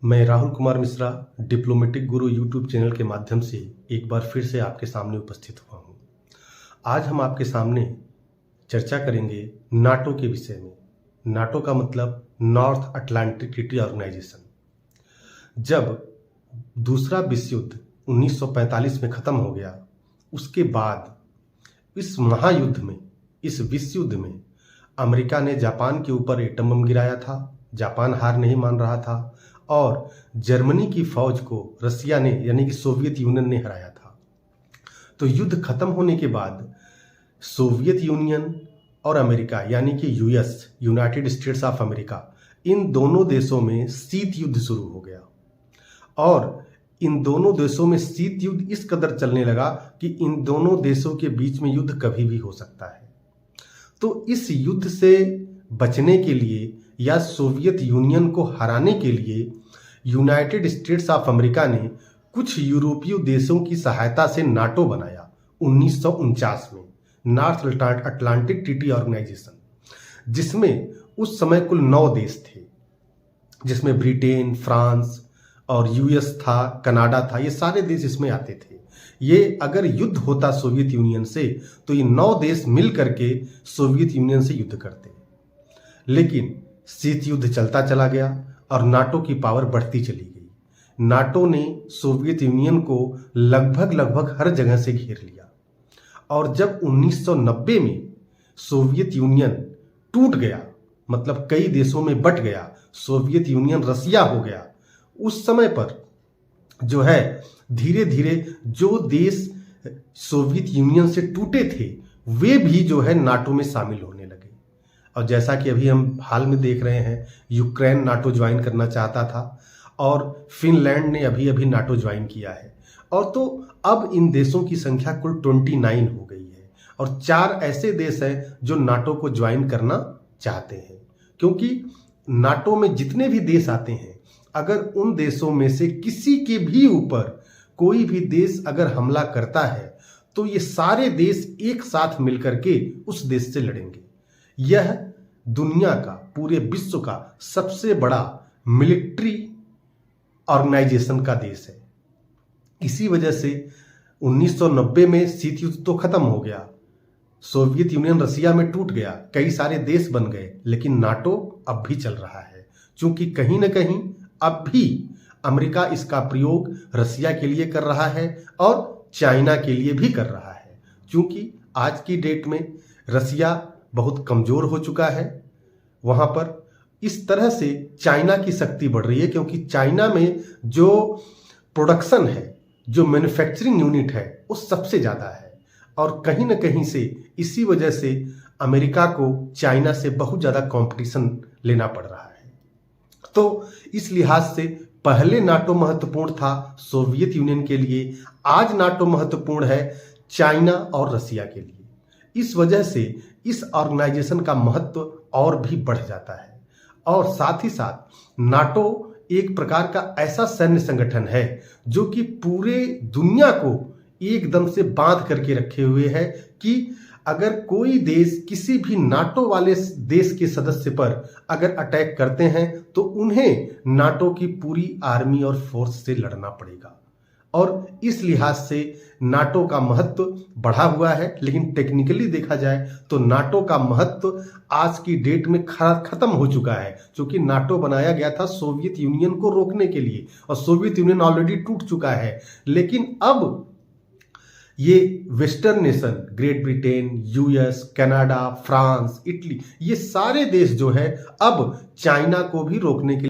मैं राहुल कुमार मिश्रा डिप्लोमेटिक गुरु YouTube channel के माध्यम से एक बार फिर से आपके सामने उपस्थित हुआ हूँ। आज हम आपके सामने चर्चा करेंगे नाटो के विषय में। नाटो का मतलब नॉर्थ अटलांटिक ट्रीटी ऑर्गेनाइजेशन। जब दूसरा विश्व युद्ध 1945 में ख़त्म हो गया, उसके बाद इस महायुद्ध में, इस विश्व युद्ध में अमेरिका ने जापान के ऊपर एटम बम गिराया था। जापान हार नहीं मान रहा था और जर्मनी की फौज को रसिया ने यानी कि सोवियत यूनियन ने हराया था। तो युद्ध खत्म होने के बाद सोवियत यूनियन और अमेरिका यानी कि US, United States of America, इन दोनों देशों में शीत युद्ध शुरू हो गया। और इन दोनों देशों में शीत युद्ध इस कदर चलने लगा कि इन दोनों देशों के बीच में युद्ध कभी भी हो सकता है। तो इस युद्ध से बचने के लिए या सोवियत यूनियन को हराने के लिए यूनाइटेड स्टेट्स ऑफ अमेरिका ने कुछ यूरोपीय देशों की सहायता से नाटो बनाया 1949 में, नॉर्थ अटलांटिक ट्रीटी ऑर्गेनाइजेशन, जिसमें उस समय कुल 9 देश थे, जिसमें ब्रिटेन, फ्रांस और यूएस था, कनाडा था। ये सारे देश इसमें आते थे। ये अगर युद्ध होता सोवियत यूनियन से तो ये 9 देश मिल करके सोवियत यूनियन से युद्ध करते। लेकिन शीत युद्ध चलता चला गया और नाटो की पावर बढ़ती चली गई। नाटो ने सोवियत यूनियन को लगभग हर जगह से घेर लिया। और जब 1990 में सोवियत यूनियन टूट गया, मतलब कई देशों में बंट गया, सोवियत यूनियन रसिया हो गया, उस समय पर जो है धीरे धीरे जो देश सोवियत यूनियन से टूटे थे वे भी जो है नाटो में शामिल होने लगे। और जैसा कि अभी हम हाल में देख रहे हैं, यूक्रेन नाटो ज्वाइन करना चाहता था और फिनलैंड ने अभी अभी नाटो ज्वाइन किया है। और तो अब इन देशों की संख्या कुल 29 हो गई है और 4 ऐसे देश हैं जो नाटो को ज्वाइन करना चाहते हैं। क्योंकि नाटो में जितने भी देश आते हैं, अगर उन देशों में से किसी के भी ऊपर कोई भी देश अगर हमला करता है तो ये सारे देश एक साथ मिलकर के उस देश से लड़ेंगे। यह दुनिया का, पूरे विश्व का सबसे बड़ा मिलिट्री ऑर्गेनाइजेशन का देश है। इसी वजह से 1990 में शीत युद्ध तो खत्म हो गया, सोवियत यूनियन रसिया में टूट गया, कई सारे देश बन गए, लेकिन नाटो अब भी चल रहा है। क्योंकि कहीं ना कहीं अब भी अमेरिका इसका प्रयोग रसिया के लिए कर रहा है और चाइना के लिए भी कर रहा है। क्योंकि आज की डेट में रसिया बहुत कमजोर हो चुका है, वहां पर इस तरह से चाइना की शक्ति बढ़ रही है। क्योंकि चाइना में जो प्रोडक्शन है, जो मैन्युफैक्चरिंग यूनिट है, वो सबसे ज्यादा है। और कहीं ना कहीं से इसी वजह से अमेरिका को चाइना से बहुत ज्यादा कंपटीशन लेना पड़ रहा है। तो इस लिहाज से पहले नाटो महत्वपूर्ण था सोवियत यूनियन के लिए, आज नाटो महत्वपूर्ण है चाइना और रसिया के लिए। इस वजह से इस ऑर्गेनाइजेशन का महत्व और भी बढ़ जाता है। और साथ ही साथ नाटो एक प्रकार का ऐसा सैन्य संगठन है जो कि पूरे दुनिया को एकदम से बांध करके रखे हुए है कि अगर कोई देश किसी भी नाटो वाले देश के सदस्य पर अगर अटैक करते हैं तो उन्हें नाटो की पूरी आर्मी और फोर्स से लड़ना पड़ेगा। और इस लिहाज से नाटो का महत्व बढ़ा हुआ है। लेकिन टेक्निकली देखा जाए तो नाटो का महत्व आज की डेट में खत्म हो चुका है। क्योंकि नाटो बनाया गया था सोवियत यूनियन को रोकने के लिए और सोवियत यूनियन ऑलरेडी टूट चुका है। लेकिन अब ये western nation, great Britain, US, Canada, France, Italy, ये सारे देश जो है अब चाइना को भी रोकने के लिए